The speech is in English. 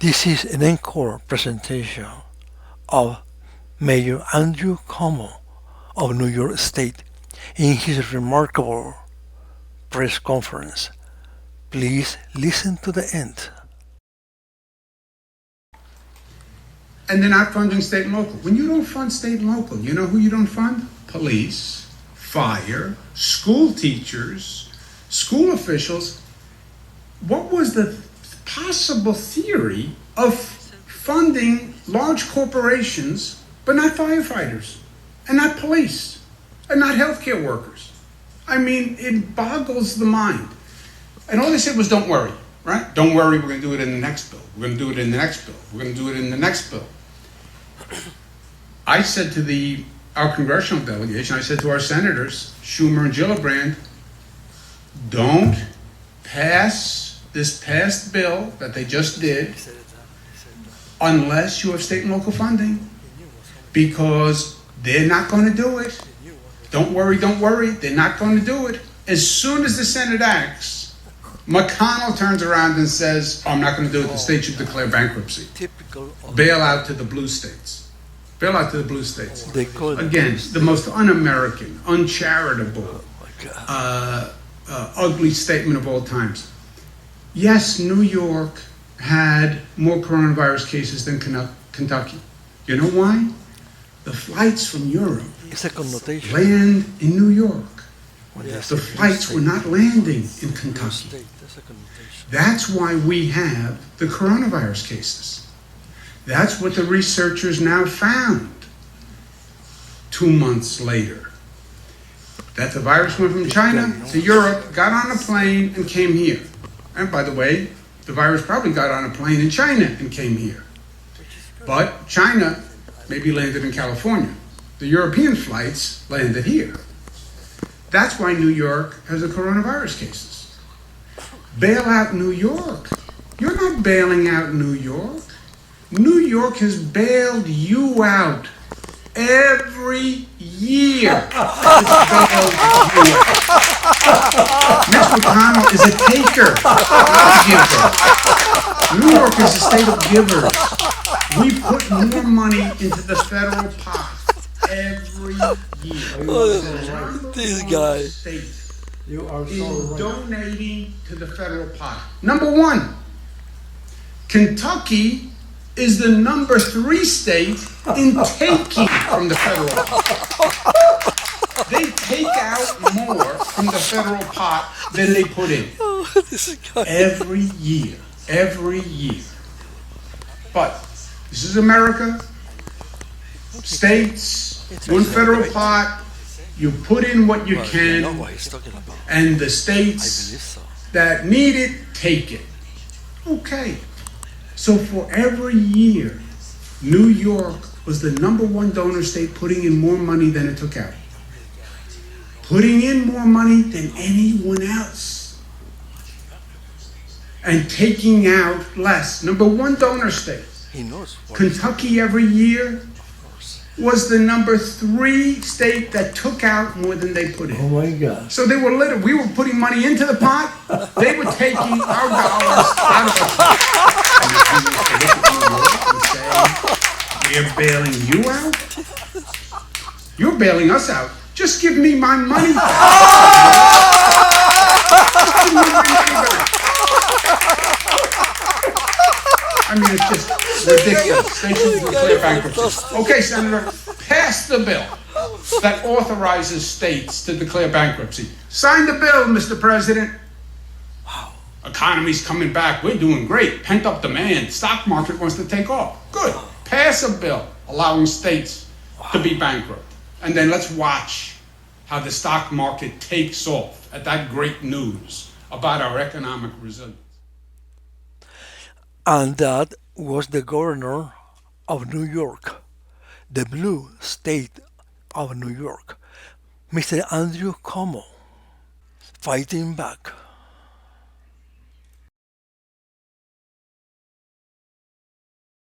This is an encore presentation of Mayor Andrew Cuomo of New York State in his remarkable press conference. Please listen to the end. And they're not funding state and local. When you don't fund state and local, you know who you don't fund? Police, fire, school teachers, school officials. What was the possible theory of funding large corporations, but not firefighters, and not police, and not healthcare workers? I mean, it boggles the mind. And all they said was, don't worry, right? Don't worry, we're going to do it in the next bill. We're going to do it in the next bill. We're going to do it in the next bill. I said to our congressional delegation, I said to our senators, Schumer and Gillibrand, don't pass this past bill that they just did unless you have state and local funding, because they're not going to do it. Don't worry, they're not going to do it. As soon as the Senate acts, McConnell turns around and says, I'm not going to do it, the state should declare bankruptcy. Bail out to the blue states. Bail out to the blue states. Again, the most un-American, uncharitable, ugly statement of all times. Yes, New York had more coronavirus cases than Kentucky. You know why? The flights from Europe land in New York. The flights were not landing in Kentucky. That's why we have the coronavirus cases. That's what the researchers now found 2 months later. That the virus went from China to Europe, got on a plane, and came here. And by the way, the virus probably got on a plane in China and came here. But China maybe landed in California. The European flights landed here. That's why New York has the coronavirus cases. Bail out New York. You're not bailing out New York. New York has bailed you out every year. It's bailed you out. Mitch McConnell is a taker, not a giver. New York is a state of givers. We put more money into the federal pot every year. This guy. State is donating to the federal pot. Number one, Kentucky is the number 3 state in taking from the federal pot. They take out more from the federal pot than they put in. Every year. But this is America. States, one federal pot, you put in what you can, and the states that need it, take it. Okay. So for every year, New York was the number 1 donor state, putting in more money than it took out. Putting in more money than anyone else. And taking out less. Number 1 donor state. Kentucky every year was the number 3 state that took out more than they put in. Oh my God. So they were we were putting money into the pot, they were taking our dollars out of the pot. And we're bailing you out? You're bailing us out. Just give me my money back. Just give me my money back. I mean, it's just ridiculous. They should declare bankruptcy. Okay, Senator, pass the bill that authorizes states to declare bankruptcy. Sign the bill, Mr. President. Wow. Economy's coming back. We're doing great. Pent-up demand. Stock market wants to take off. Good. Pass a bill allowing states to be bankrupt. And then let's watch how the stock market takes off at that great news about our economic resilience. And that was the governor of New York, the blue state of New York, Mr. Andrew Cuomo, fighting back.